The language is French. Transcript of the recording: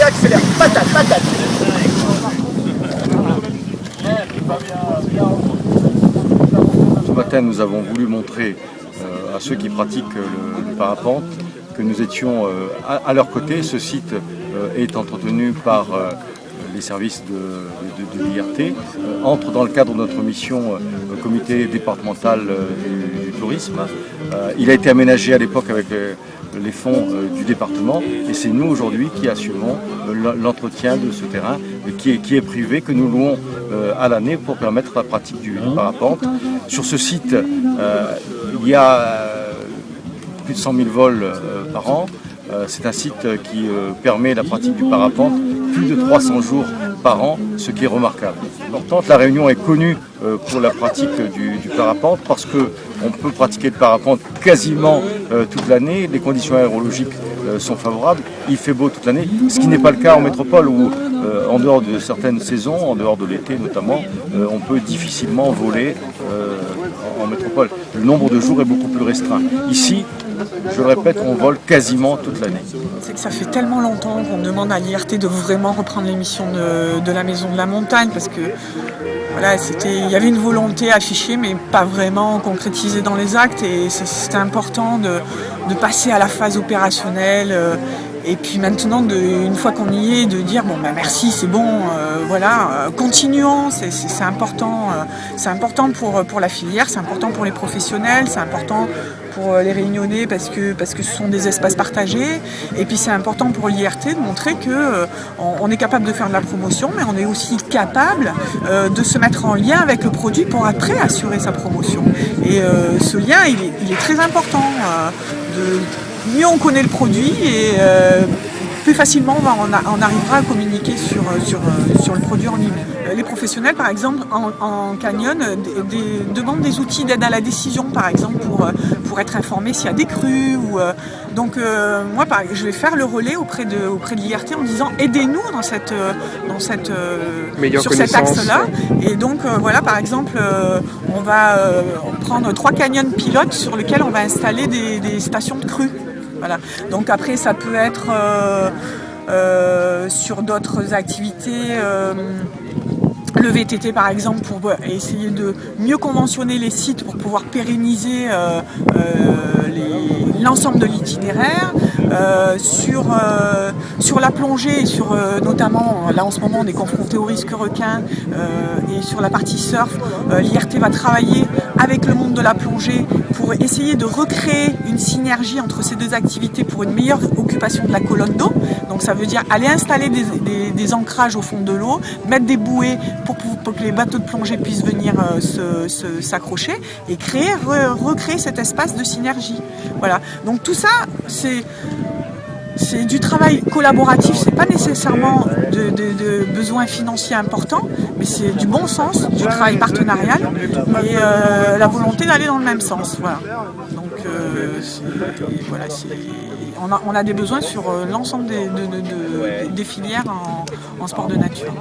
accélère. Patate, patate. Ce matin, nous avons voulu montrer à ceux qui pratiquent le parapente que nous étions à leur côté. Ce site est entretenu par les services de l'IRT, entre dans le cadre de notre mission au comité départemental du tourisme. Il a été aménagé à l'époque avec les fonds du département et c'est nous aujourd'hui qui assumons l'entretien de ce terrain qui est privé, que nous louons à l'année pour permettre la pratique du parapente. Sur ce site, il y a plus de 100 000 vols par an. C'est un site qui permet la pratique du parapente plus de 300 jours par an, ce qui est remarquable. La Réunion est connue pour la pratique du parapente parce qu'on peut pratiquer le parapente quasiment toute l'année. Les conditions aérologiques sont favorables, il fait beau toute l'année, ce qui n'est pas le cas en métropole où en dehors de certaines saisons, en dehors de l'été notamment, on peut difficilement voler en métropole. Le nombre de jours est beaucoup plus restreint. Ici, je le répète, on vole quasiment toute l'année. C'est que ça fait tellement longtemps qu'on demande à l'IRT de vraiment reprendre les missions de la Maison de la Montagne parce que voilà, il y avait une volonté affichée mais pas vraiment concrétisée dans les actes et c'était important de passer à la phase opérationnelle. Et puis maintenant, une fois qu'on y est, de dire bon ben merci, c'est bon, voilà, continuons, c'est important, pour la filière, c'est important pour les professionnels, c'est important pour les Réunionnais parce que ce sont des espaces partagés. Et puis c'est important pour l'IRT de montrer que on est capable de faire de la promotion, mais on est aussi capable de se mettre en lien avec le produit pour après assurer sa promotion. Et ce lien, il est très important. Mieux on connaît le produit et plus facilement on arrivera à communiquer sur le produit en lui-même. Les professionnels, par exemple, en canyon, demandent des outils d'aide à la décision, par exemple, pour être informés s'il y a des crues. Donc, moi, je vais faire le relais auprès de l'IRT en disant aidez-nous sur cet axe-là. Et donc, voilà, par exemple, on va prendre 3 canyons pilotes sur lesquels on va installer des stations de crues. Voilà. Donc après, ça peut être sur d'autres activités, le VTT par exemple, pour essayer de mieux conventionner les sites pour pouvoir pérenniser l'ensemble de l'itinéraire. Sur la plongée, notamment, là en ce moment on est confronté au risque requin et sur la partie surf, l'IRT va travailler avec le monde de la plongée pour essayer de recréer une synergie entre ces deux activités pour une meilleure occupation de la colonne d'eau. Donc ça veut dire aller installer des ancrages au fond de l'eau, mettre des bouées pour que les bateaux de plongée puissent venir s'accrocher et recréer cet espace de synergie. Voilà. Donc tout ça, c'est du travail collaboratif, c'est pas nécessairement de besoins financiers importants, mais c'est du bon sens, du travail partenarial et la volonté d'aller dans le même sens. Voilà. Donc voilà, on a des besoins sur l'ensemble des filières en sport de nature.